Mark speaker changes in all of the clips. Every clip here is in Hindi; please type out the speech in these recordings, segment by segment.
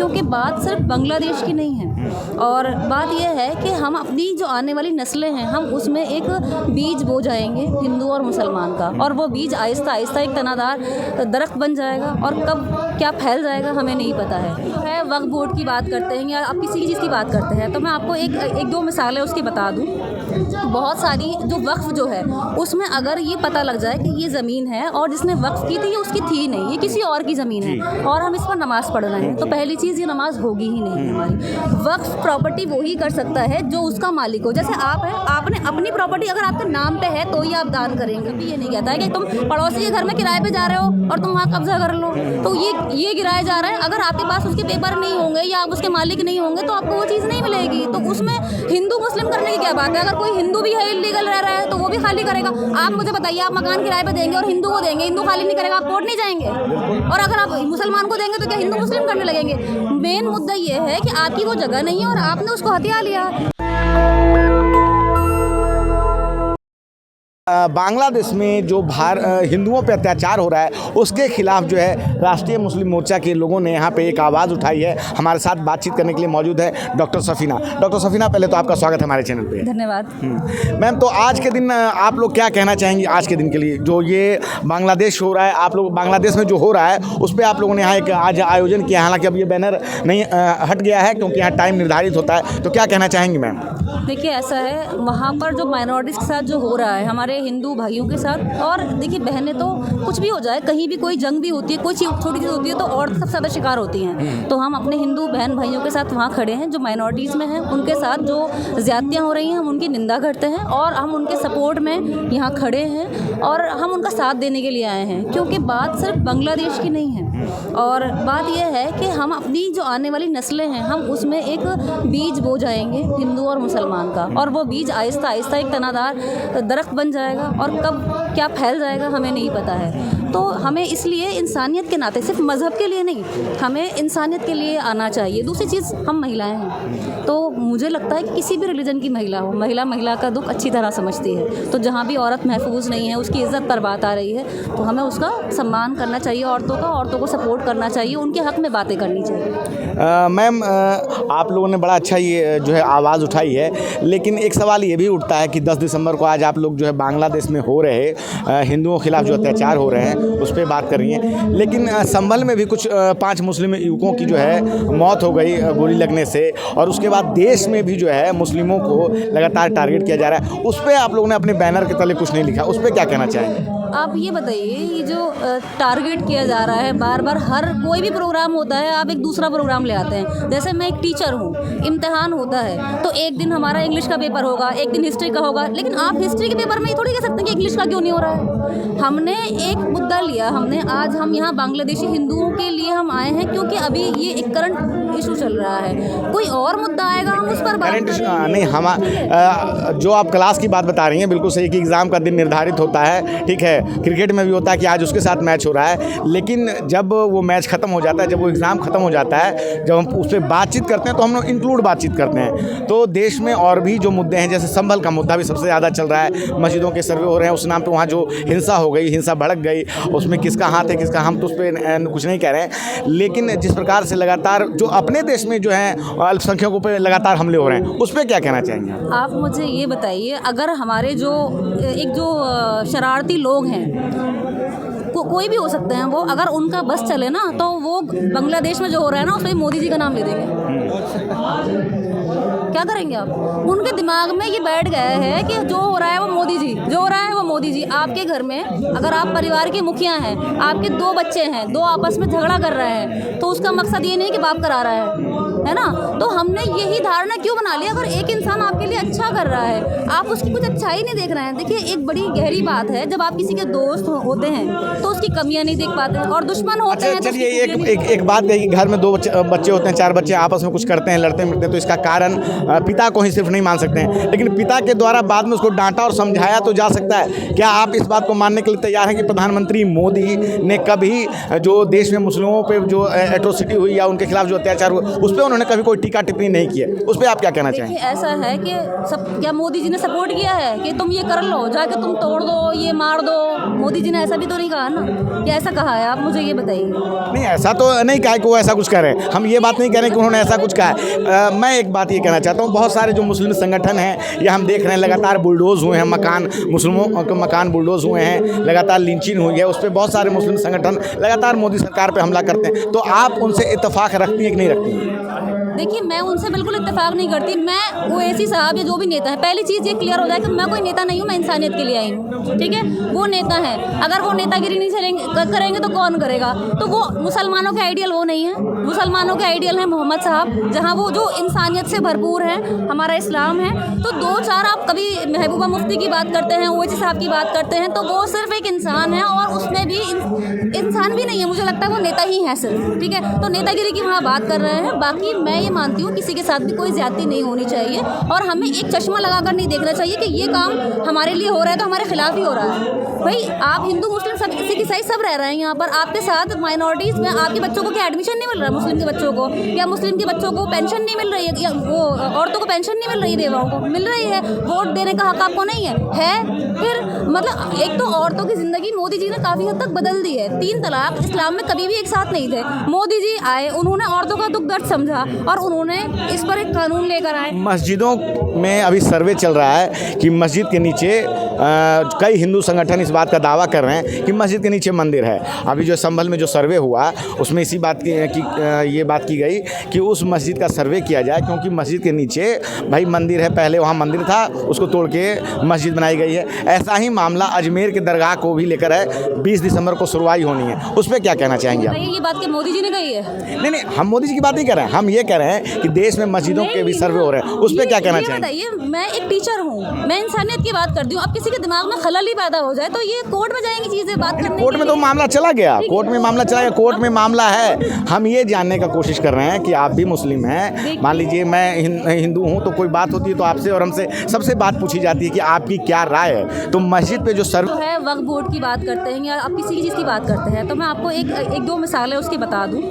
Speaker 1: क्योंकि बात सिर्फ बांग्लादेश की नहीं है, और बात यह है कि हम अपनी जो आने वाली नस्लें हैं हम उसमें एक बीज बो जाएंगे हिंदू और मुसलमान का, और वो बीज आहिस्ता आहिस्ता एक तनादार दरख्त बन जाएगा, और कब क्या फैल जाएगा हमें नहीं पता है। वक्फ बोर्ड की बात करते हैं या आप किसी चीज़ की बात करते हैं, तो मैं आपको एक दो मिसालें उसकी बता दूँ। बहुत सारी जो वक्फ जो है उसमें अगर ये पता लग जाए कि ये ज़मीन है और जिसने वक्फ की थी ये उसकी थी नहीं, ये किसी और की ज़मीन है, और हम इस पर नमाज़ पढ़ रहे हैं, तो पहली चीज़ ये नमाज होगी ही नहीं हमारी। वक्फ प्रॉपर्टी वही कर सकता है जो उसका मालिक हो। जैसे आप है, आपने अपनी प्रॉपर्टी अगर आपके नाम पे है तो ही आप दान करेंगे। ये नहीं कहता है कि तुम पड़ोसी के घर में किराए पे जा रहे हो और तुम वहाँ कब्जा कर लो, तो ये गिराया जा रहा है। अगर आपके पास उसके पेपर नहीं होंगे या आप उसके मालिक नहीं होंगे तो आपको वो चीज़ नहीं मिलेगी। तो उसमें हिंदू मुस्लिम करने की क्या बात है? अगर कोई हिंदू भी है इलीगल रह रहा है तो वो भी खाली करेगा। आप मुझे बताइए, आप मकान किराए पे देंगे और हिंदू को देंगे, हिंदू खाली नहीं करेगा, आप कोर्ट नहीं जाएंगे? और अगर आप मुसलमान को देंगे तो क्या हिंदू मुस्लिम करने लगेंगे? मेन मुद्दा ये है कि आपकी वो जगह नहीं है और आपने उसको हथिया लिया।
Speaker 2: बांग्लादेश में जो हिंदुओं पे अत्याचार हो रहा है उसके खिलाफ जो है राष्ट्रीय मुस्लिम मोर्चा के लोगों ने यहाँ पे एक आवाज़ उठाई है। हमारे साथ बातचीत करने के लिए मौजूद है डॉक्टर सफीना। डॉक्टर सफीना, पहले तो आपका स्वागत है हमारे चैनल पे।
Speaker 1: धन्यवाद
Speaker 2: मैम, तो आज के दिन आप लोग क्या कहना चाहेंगे? आज के दिन के लिए जो ये बांग्लादेश हो रहा है, आप लोग बांग्लादेश में जो हो रहा है उस पर आप लोगों ने यहाँ एक आज आयोजन किया। हालांकि अब ये बैनर नहीं हट गया है क्योंकि यहाँ टाइम निर्धारित होता है, तो क्या कहना चाहेंगी मैम?
Speaker 1: देखिए, ऐसा है, वहाँ पर जो माइनॉरिटीज़ के साथ जो हो रहा है, हमारे हिंदू भाइयों के साथ, और देखिए बहनें तो कुछ भी हो जाए, कहीं भी कोई जंग भी होती है, कोई छोटी चीज़ होती है तो औरतें सबसे ज़्यादा शिकार होती हैं। तो हम अपने हिंदू बहन भाइयों के साथ वहाँ खड़े हैं जो माइनॉरिटीज़ में हैं, उनके साथ जो ज़्यादतियाँ हो रही हैं हम उनकी निंदा करते हैं, और हम उनके सपोर्ट में यहाँ खड़े हैं और हम उनका साथ देने के लिए आए हैं। क्योंकि बात सिर्फ बांग्लादेश की नहीं है, और बात यह है कि हम अपनी जो आने वाली नस्लें हैं हम उसमें एक बीज बो जाएंगे हिंदू और मुसलमान का, और वो बीज आहिस्ता आहिस्ता एक तनादार दरख्त बन जाएगा, और कब क्या फैल जाएगा हमें नहीं पता है। तो हमें इसलिए इंसानियत के नाते, सिर्फ मज़हब के लिए नहीं, हमें इंसानियत के लिए आना चाहिए। दूसरी चीज़, हम महिलाएं हैं, तो मुझे लगता है कि किसी भी रिलीजन की महिला हो, महिला का दुख अच्छी तरह समझती है। तो जहाँ भी औरत महफूज नहीं है, उसकी इज़्ज़त पर बात आ रही है, तो हमें उसका सम्मान करना चाहिए, औरतों को सपोर्ट करना चाहिए, उनके हक़ में बातें करनी चाहिए।
Speaker 2: मैम, आप लोगों ने बड़ा अच्छा ये जो है आवाज़ उठाई है, लेकिन एक सवाल ये भी उठता है कि 10 दिसंबर को आज आप लोग जो है बांग्लादेश में हो रहे हिंदुओं के खिलाफ जो अत्याचार हो रहे हैं उस पर बात कर रही हैं, लेकिन संभल में भी कुछ 5 मुस्लिम युवकों की जो है मौत हो गई गोली लगने से, और उसके बाद देश में भी जो है मुस्लिमों को लगातार टारगेट किया जा रहा है। उस पर आप लोगों ने अपने बैनर के तले कुछ नहीं लिखा, उस पर क्या कहना चाहेंगे?
Speaker 1: आप ये बताइए, ये जो टारगेट किया जा रहा है बार बार, हर कोई भी प्रोग्राम होता है आप एक दूसरा प्रोग्राम ले आते हैं। जैसे मैं एक टीचर हूँ, इम्तिहान होता है तो एक दिन हमारा इंग्लिश का पेपर होगा, एक दिन हिस्ट्री का होगा, लेकिन आप हिस्ट्री के पेपर में ये थोड़ी कह सकते हैं कि इंग्लिश का क्यों नहीं हो रहा है। हमने एक मुद्दा लिया, आज हम यहाँ बांग्लादेशी हिंदुओं के लिए हम आए हैं क्योंकि अभी ये एक करंट इशू चल रहा है। कोई और मुद्दा आएगा हम उस पर बात
Speaker 2: नहीं, हम जो आप क्लास की बात बता रही हैं बिल्कुल सही कि एग्ज़ाम का दिन निर्धारित होता है, ठीक है। क्रिकेट में भी होता है कि आज उसके साथ मैच हो रहा है, लेकिन जब वो मैच ख़त्म हो जाता है, जब वो एग्ज़ाम ख़त्म हो जाता है, जब हम उस पर बातचीत करते हैं तो हम लोग इंक्लूड बातचीत करते हैं। तो देश में और भी जो मुद्दे हैं, जैसे संभल का मुद्दा भी सबसे ज़्यादा चल रहा है, मस्जिदों के सर्वे हो रहे हैं उस नाम पर, वहाँ जो हिंसा हो गई, हिंसा भड़क गई, उसमें किसका हाथ है किसका, हम तो उस पर कुछ नहीं कह रहे हैं, लेकिन जिस प्रकार से लगातार जो अपने देश में जो है अल्पसंख्यकों पर लगातार हमले हो रहे हैं उस पर क्या कहना चाहेंगे
Speaker 1: आप? मुझे ये बताइए, अगर हमारे जो शरारती लोग हैं, कोई भी हो सकते हैं वो, अगर उनका बस चले ना तो वो बांग्लादेश में जो हो रहा है ना उसमें मोदी जी का नाम ले देंगे। क्या करेंगे आप? उनके दिमाग में ये बैठ गया है कि जो हो रहा है वो मोदी जी, जो हो रहा है वो मोदी जी। आपके घर में अगर आप परिवार के मुखिया हैं, आपके 2 बच्चे हैं, 2 आपस में झगड़ा कर रहे हैं, तो उसका मकसद ये नहीं कि बाप करा रहा है ना। तो हमने यही धारणा क्यों बना ली, अगर एक इंसान आपके लिए अच्छा कर रहा है आप उसकी कुछ अच्छाई नहीं देख रहे हैं। देखिए, एक बड़ी गहरी बात है, जब आप किसी के दोस्त होते हैं तो उसकी कमियां नहीं देख पाते, और दुश्मन होते हैं।
Speaker 2: चलिए, एक बात है कि घर में 2 बच्चे होते हैं, 4 बच्चे आपस में कुछ करते हैं, लड़ते मिलते हैं, तो इसका कारण पिता को ही सिर्फ नहीं मान सकते हैं, लेकिन पिता के द्वारा बाद में उसको डांटा और समझाया तो जा सकता है। क्या आप इस बात को मानने के लिए तैयार हैं कि प्रधानमंत्री मोदी ने कभी जो देश में मुस्लिमों पे जो एट्रोसिटी हुई या उनके खिलाफ जो अत्याचार हुआ उस पर उन्होंने उन्होंने कभी कोई टीका टिप्पणी नहीं की है, उस पर आप क्या कहना चाहेंगे?
Speaker 1: देखिए, ऐसा है कि क्या मोदी जी ने सपोर्ट किया है कि तुम ये कर लो, जाके तुम तोड़ दो, ये मार दो? मोदी जी ने ऐसा भी तो नहीं कहा ना, कि ऐसा कहा है? आप मुझे ये बताइए।
Speaker 2: नहीं, ऐसा तो नहीं कहा कि वो ऐसा कुछ कह रहे हैं, हम ये बात नहीं कह रहे कि उन्होंने ऐसा कुछ कहा है। मैं एक बात ये कहना चाहता हूँ, बहुत सारे जो मुस्लिम संगठन हैं, या हम देख रहे हैं लगातार बुलडोज हुए हैं मकान, मुस्लिमों के मकान बुलडोज हुए हैं, लगातार लिंचिंग हुई है, उस पर बहुत सारे मुस्लिम संगठन लगातार मोदी सरकार पे हमला करते हैं। तो आप उनसे इत्तेफाक रखती हैं कि नहीं रखती हैं?
Speaker 1: देखिए, मैं उनसे बिल्कुल इत्तेफाक नहीं करती। मैं ओवैसी साहब या जो भी नेता है, पहली चीज़ ये क्लियर हो जाए कि मैं कोई नेता नहीं हूँ, मैं इंसानियत के लिए आई हूँ, ठीक है? वो नेता है, अगर वो नेतागिरी नहीं करेंगे तो कौन करेगा? तो वो मुसलमानों के आइडियल वो नहीं है। मुसलमानों के आइडियल हैं मोहम्मद साहब, जहाँ वो जो इंसानियत से भरपूर है, हमारा इस्लाम है। तो दो चार आप कभी महबूबा मुफ्ती की बात करते हैं, ओवैसी साहब की बात करते हैं, तो वो सिर्फ एक इंसान है, और उसमें भी इंसान भी नहीं है, मुझे लगता है वो नेता ही है सिर्फ, ठीक है? तो नेतागिरी की वहाँ बात कर रहे हैं। बाकी मैं ये मानती हूँ किसी के साथ भी कोई ज्यादती नहीं होनी चाहिए, और हमें एक चश्मा लगाकर नहीं देखना चाहिए कि ये काम हमारे लिए हो रहा है तो हमारे खिलाफ ही हो रहा है। भाई, आप हिंदू मुस्लिम सब, सिख ईसाई सब रह रहे हैं यहाँ पर, आपके साथ माइनॉरिटीज़ में आपके बच्चों को क्या एडमिशन नहीं मिल रहा है? मुस्लिम के बच्चों को, या मुस्लिम के बच्चों को पेंशन नहीं मिल रही है, या वो औरतों को पेंशन नहीं मिल रही है, बेवाओं को मिल रही है। वोट देने का हक आपको नहीं है? फिर मतलब एक तो औरतों की ज़िंदगी मोदी जी ने काफ़ी हद तक बदल दी है। 3 तलाक इस्लाम में कभी भी एक साथ नहीं थे। मोदी जी आए, उन्होंने औरतों का दुख दर्द समझा, और उन्होंने इस पर एक कानून लेकर आए।
Speaker 2: मस्जिदों में अभी सर्वे चल रहा है कि मस्जिद के नीचे कई हिंदू संगठन इस बात का दावा कर रहे हैं कि मस्जिद के नीचे मंदिर है। अभी जो संभल में जो सर्वे हुआ, उसमें इसी बात की ये बात की गई कि उस मस्जिद का सर्वे किया जाए, क्योंकि मस्जिद के नीचे भाई मंदिर है, पहले वहाँ मंदिर था, उसको तोड़ के मस्जिद बनाई गई है। ऐसा ही मामला अजमेर के दरगाह को भी लेकर है, 20 दिसंबर को सुनवाई होनी है, उस पर क्या कहना चाहेंगे आप?
Speaker 1: ये बात कि मोदी जी ने कही है?
Speaker 2: नहीं, हम मोदी जी की बात नहीं कर रहे हैं, हम ये कह रहे हैं कि देश में मस्जिदों के भी सर्वे हो रहे हैं, उस पर क्या कहना चाहेंगे?
Speaker 1: बताइए, मैं एक टीचर हूँ, मैं इंसानियत की बात करती हूँ। अब किसी के दिमाग में खलल ही पैदा हो जाए तो ये कोर्ट में जाएंगी चीजें बात करने।
Speaker 2: कोर्ट में तो मामला चला गया, कोर्ट में मामला चला गया, कोर्ट में मामला है। हम ये जानने का कोशिश कर रहे हैं कि आप भी मुस्लिम हैं, मान लीजिए मैं हिंदू हूँ, तो कोई बात होती है तो आपसे और हमसे सबसे बात पूछी जाती है कि आपकी क्या राय है। तो मस्जिद पे जो सर्वे
Speaker 1: है, वक्फ बोर्ड की बात करते हैं या आप किसी चीज़ की बात करते हैं, तो मैं आपको एक दो मिसालें उसकी बता दूँ।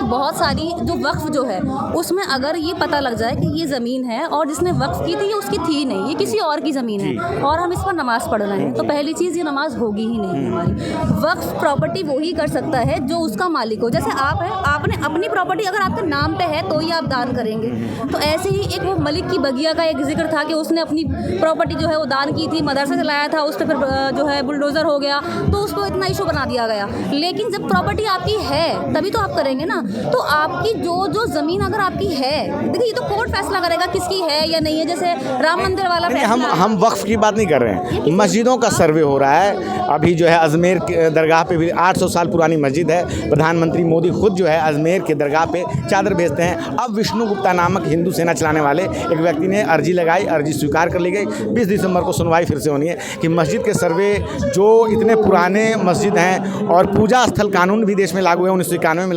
Speaker 1: बहुत सारी जो वक्फ जो है, उसमें अगर ये पता लग जाए कि ये ज़मीन है और जिसने वक्फ की थी ये उसकी थी नहीं, ये किसी और की ज़मीन है, और हम इस पर नमाज़ पढ़ रहे हैं, तो पहली चीज़ ये नमाज होगी ही नहीं हमारी। वक्फ प्रॉपर्टी वो ही कर सकता है जो उसका मालिक हो। जैसे आप है, आपने अपनी प्रॉपर्टी अगर आपके नाम पे है तो ही आप दान करेंगे। तो ऐसे ही एक वो मलिक की बगिया का एक जिक्र था कि उसने अपनी प्रॉपर्टी जो है वो दान की थी, मदरसा चलाया था, उस पर फिर जो है बुलडोज़र हो गया, तो उसको इतना इशू बना दिया गया। लेकिन जब प्रॉपर्टी आपकी है तभी तो आप करेंगे ना। तो आपकी जो ज़मीन अगर आपकी है, देखिए ये तो कोर्ट फैसला करेगा किसकी है या नहीं है। जैसे राम मंदिर वाला फैसला,
Speaker 2: हम वक्फ की बात नहीं कर रहे हैं, मस्जिदों का सर्वे हो रहा है। अभी जो है अजमेर के दरगाह पे भी 800 साल पुरानी मस्जिद है। प्रधानमंत्री मोदी खुद जो है अजमेर के दरगाह पे चादर भेजते हैं। अब विष्णु गुप्ता नामक हिंदू सेना चलाने वाले एक व्यक्ति ने अर्जी लगाई, अर्जी स्वीकार कर ली गई। 20 दिसंबर को सुनवाई फिर से होनी है कि मस्जिद के सर्वे जो इतने पुराने मस्जिद हैं, और पूजा स्थल कानून भी देश में लागू है, 1991 में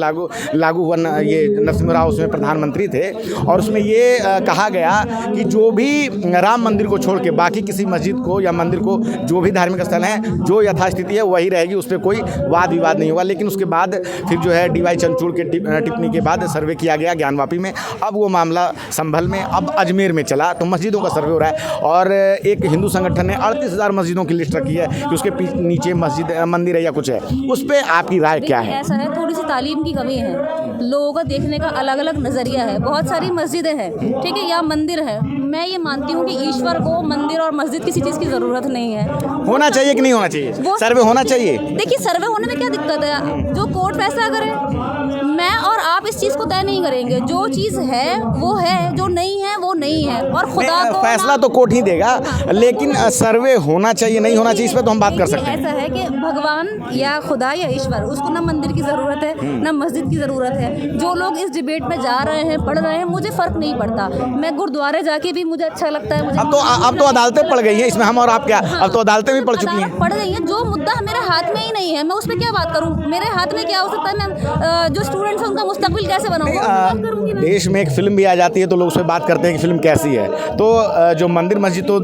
Speaker 2: लागू हुआ। ये नरसिम्हा राव उसमें प्रधानमंत्री थे, और उसमें ये कहा गया कि जो भी राम मंदिर को छोड़ के बाकी किसी मस्जिद को या मंदिर को, जो भी धार्मिक स्थल हैं, जो यथास्थिति है वही रहेगी, उस पर कोई वाद विवाद नहीं होगा। लेकिन उसके बाद फिर जो है DY चंद्रचूड़ के टिप्पणी के बाद सर्वे किया गया ज्ञानवापी में। अब वो मामला संभल में, अब अजमेर में चला, तो मस्जिदों का सर्वे हो रहा है। और एक हिंदू संगठन ने 38,000 मस्जिदों की लिस्ट रखी है कि उसके नीचे मस्जिद मंदिर है या कुछ है। उस पर आपकी राय क्या है?
Speaker 1: ऐसा है, थोड़ी सी तालीम की कमी है, लोगों का देखने का अलग अलग नज़रिया है। बहुत सारी मस्जिदें हैं, ठीक है, या मंदिर है। मैं ये मानती हूँ कि ईश्वर को मंदिर और मस्जिद किसी चीज़ की ज़रूरत नहीं है।
Speaker 2: होना चाहिए कि नहीं होना चाहिए? सर्वे होना चाहिए।
Speaker 1: देखिए, सर्वे होने में क्या दिक्कत है? जो कोर्ट फैसला करे, मैं और आप इस चीज़ को तय नहीं करेंगे। जो चीज़ है वो है, जो नहीं है वो नहीं है, और खुदा को
Speaker 2: फैसला तो कोर्ट ही देगा, लेकिन सर्वे होना चाहिए नहीं होना चाहिए, इस पर तो हम बात कर सकते हैं।
Speaker 1: ऐसा है कि भगवान या खुदा या ईश्वर, उसको ना मंदिर की ज़रूरत है ना मस्जिद की ज़रूरत है। जो लोग इस डिबेट में जा रहे हैं, पढ़ रहे हैं, मुझे फ़र्क नहीं पड़ता। मैं गुरुद्वारे जाके भी मुझे अच्छा लगता है।
Speaker 2: अब तो अदालतें पड़ गई हैं, इसमें हम और आप क्या, अब तो अदालतें भी पड़ चुकी हैं,
Speaker 1: पड़ गई हैं। जो मुद्दा मेरे हाथ में ही नहीं है, मैं उस पर क्या बात करूँ? मेरे हाथ में क्या हो सकता है? मैं जो स्टूडेंट्स हैं उनका मुस्तकबिल कैसे बनाऊँ?
Speaker 2: देश में एक फिल्म भी आ जाती है तो लोग उस पर बात करते हैं कि फिल्म कैसी है। तो जो मंदिर मस्जिद तो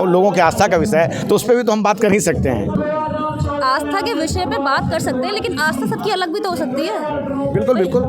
Speaker 2: लोगों के आस्था का विषय है, तो उस पर भी तो हम बात कर ही सकते हैं।
Speaker 1: आस्था के विषय पे बात कर सकते हैं, लेकिन आस्था सबकी अलग भी तो हो सकती है।
Speaker 2: बिल्कुल बिल्कुल।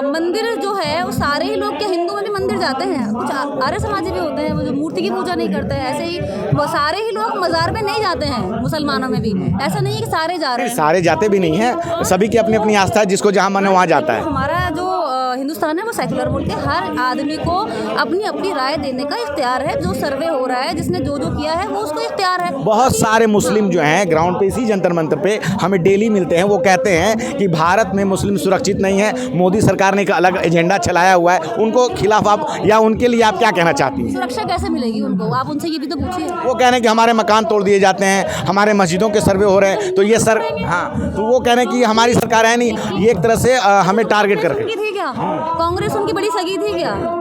Speaker 1: मंदिर जो है सारे ही लोग क्या हिंदू में भी मंदिर जाते हैं? कुछ आर्य समाजी भी होते हैं वो जो मूर्ति की पूजा नहीं करते हैं। ऐसे ही वो सारे ही लोग मज़ार पे नहीं जाते हैं, मुसलमानों में भी ऐसा नहीं है कि सारे जा रहे हैं।
Speaker 2: सारे जाते भी नहीं हैं, सभी की अपनी अपनी आस्था है, जिसको जहाँ मन है वहाँ जाता है।
Speaker 1: हमारा जो हिंदुस्तान है वो सेकुलर मुल्क है, हर आदमी को अपनी अपनी राय देने का इख्तियार है। जो सर्वे हो रहा है, जिसने जो जो किया है वो उसको इख्तियार है।
Speaker 2: बहुत सारे मुस्लिम जो हैं ग्राउंड पे, इसी जंतर मंतर पे हमें डेली मिलते हैं, वो कहते हैं कि भारत में मुस्लिम सुरक्षित नहीं है, मोदी सरकार ने एक अलग एजेंडा चलाया हुआ है। उनको खिलाफ आप या उनके लिए आप क्या कहना चाहती हैं?
Speaker 1: सुरक्षा कैसे मिलेगी उनको? आप उनसे ये भी तो पूछिए।
Speaker 2: वो कह रहे हैं कि हमारे मकान तोड़ दिए जाते हैं, हमारे मस्जिदों के सर्वे हो रहे हैं, तो ये सर हाँ, तो वो कह रहे हैं कि हमारी सरकार है नहीं, ये एक तरह से हमें टारगेट कर रही है।
Speaker 1: थी क्या कांग्रेस उनकी बड़ी सगी थी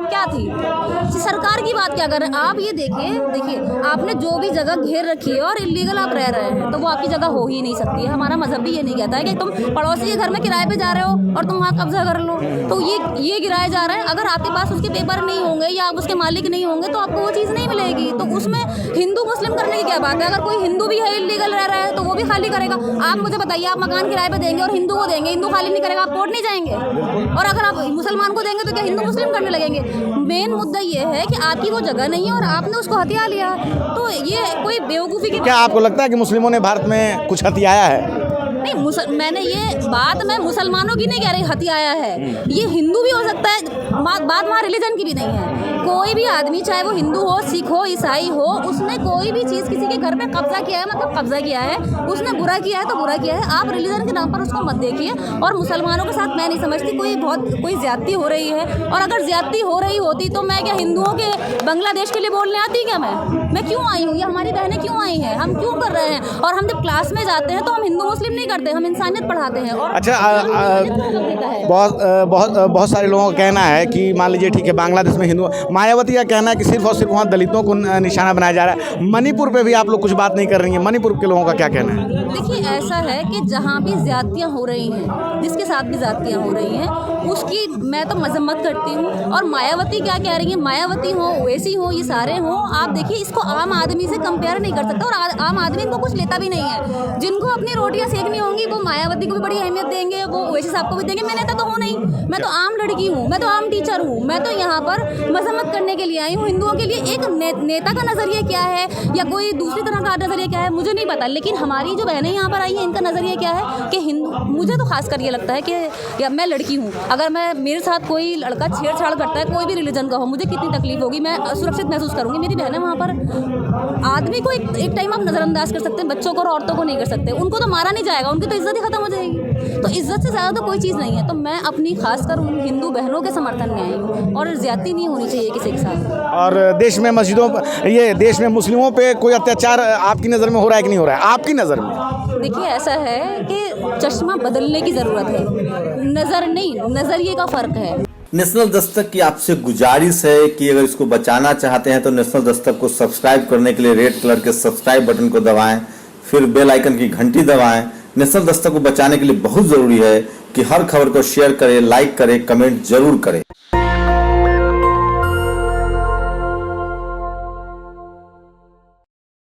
Speaker 1: क्या थी? सरकार की बात क्या कर रहे हैं आप? ये देखिए आपने जो भी जगह घेर रखी है और इलीगल आप रह रहे हैं तो वो आपकी जगह हो ही नहीं सकती है। हमारा मजहब भी ये नहीं कहता है कि तुम पड़ोसी के घर में किराए पे जा रहे हो और तुम वहाँ कब्जा कर लो, तो ये गिराए जा रहे हैं। अगर आपके पास उसके पेपर नहीं होंगे या आप उसके मालिक नहीं होंगे तो आपको वो चीज़ नहीं मिलेगी। तो उसमें हिंदू मुस्लिम करने की क्या बात है? अगर कोई हिंदू भी है इलीगल रह रहा है तो वो भी खाली करेगा। आप मुझे बताइए, आप मकान किराए पे देंगे और हिंदू को देंगे, हिंदू खाली नहीं करेगा, आप कोर्ट नहीं जाएंगे? और अगर आप मुसलमान को देंगे तो क्या हिंदू मुस्लिम करने लगेंगे? मेन मुद्दा ये है कि आपकी वो जगह नहीं है और आपने उसको हथिया लिया, तो ये कोई बेवकूफ़ी की। क्या
Speaker 2: आपको लगता है कि मुस्लिमों ने भारत में कुछ हथियाया है?
Speaker 1: नहीं, मैंने ये बात मैं मुसलमानों की नहीं कह रही हथियाया है, ये हिंदू भी हो सकता है। बात वहाँ रिलीजन की भी नहीं है। कोई भी आदमी चाहे वो हिंदू हो, सिख हो, ईसाई हो, उसने कोई भी चीज़ किसी के घर पे कब्जा किया है, मतलब कब्जा किया है, उसने बुरा किया है तो बुरा किया है। आप रिलीजन के नाम पर उसको मत देखिए। और मुसलमानों के साथ मैं नहीं समझती कोई ज्यादती हो रही है। और अगर ज्यादती हो रही होती तो मैं क्या हिंदुओं के बांग्लादेश के लिए बोलने आती क्या? मैं क्यों आई हूँ? या हमारी बहनें क्यों आई हैं? हम क्यों कर रहे हैं? और हम जब क्लास में जाते हैं तो हम हिंदू मुस्लिम नहीं करते, हम इंसानियत पढ़ाते हैं। और
Speaker 2: अच्छा, बहुत सारे लोगों का कहना है कि मान लीजिए ठीक है बांग्लादेश में हिंदू, मायावती का कहना है कि सिर्फ और सिर्फ वहाँ दलितों को निशाना बनाया जा रहा है। मणिपुर पे भी आप लोग कुछ बात नहीं कर रही हैं, मणिपुर के लोगों का क्या कहना है?
Speaker 1: देखिए ऐसा है कि जहाँ भी ज्यादतियाँ हो रही हैं, जिसके साथ भी ज्यादतियाँ हो रही हैं, उसकी मैं तो मजम्मत करती हूँ। और मायावती क्या कह रही है, मायावती हो, ओवैसी हो, ये सारे हों, आप देखिए इसको आम आदमी से कंपेयर नहीं कर सकता। और आम आदमी इनको कुछ लेता भी नहीं है। जिनको अपनी रोटियाँ सेकनी होंगी वो मायावती को भी बड़ी अहमियत देंगे, वो ओवैसी साहब को भी देंगे। मैं नेता तो हूँ नहीं, मैं तो आम लड़की हूँ, मैं तो आम टीचर हूँ। मैं तो यहाँ पर मजम्मत करने के लिए आई हूँ। हिंदुओं के लिए एक नेता का नज़रिया क्या है या कोई दूसरी तरह का नज़रिया क्या है मुझे नहीं पता, लेकिन हमारी जो बहनें यहाँ पर आई हैं इनका नज़रिया क्या है कि हिंदू, मुझे तो खासकर ये लगता है कि या मैं लड़की हूँ, अगर मेरे साथ कोई लड़का छेड़छाड़ करता है, कोई भी रिलीजन का हो, मुझे कितनी तकलीफ होगी, मैं सुरक्षित महसूस करूँगी। मेरी बहनें वहाँ पर, आदमी को एक टाइम आप नज़रअंदाज कर सकते हैं, बच्चों को और औरतों को नहीं कर सकते। उनको तो मारा नहीं जाएगा, उनकी तो इज्जत ही खत्म हो जाएगी। तो इज्जत से ज़्यादा तो कोई चीज़ नहीं है। तो मैं अपनी खासकर उन हिंदू बहनों के समर्थन में आई हूँ और ज्यादती नहीं होनी चाहिए किसी के साथ।
Speaker 2: और देश में मस्जिदों, ये देश में मुस्लिमों पे कोई अत्याचार आपकी नज़र में हो रहा है कि नहीं हो रहा है? आपकी नज़र में
Speaker 1: देखिए ऐसा है कि चश्मा बदलने की ज़रूरत है, नज़र नहीं, नज़रिए का फ़र्क है।
Speaker 3: नेशनल दस्तक की आपसे गुजारिश है कि अगर इसको बचाना चाहते हैं तो नेशनल दस्तक को सब्सक्राइब करने के लिए रेड कलर के सब्सक्राइब बटन को दबाएं, फिर बेल आइकन की घंटी दबाएं। नेशनल दस्तक को बचाने के लिए बहुत ज़रूरी है कि हर खबर को शेयर करें, लाइक करें, कमेंट जरूर करें।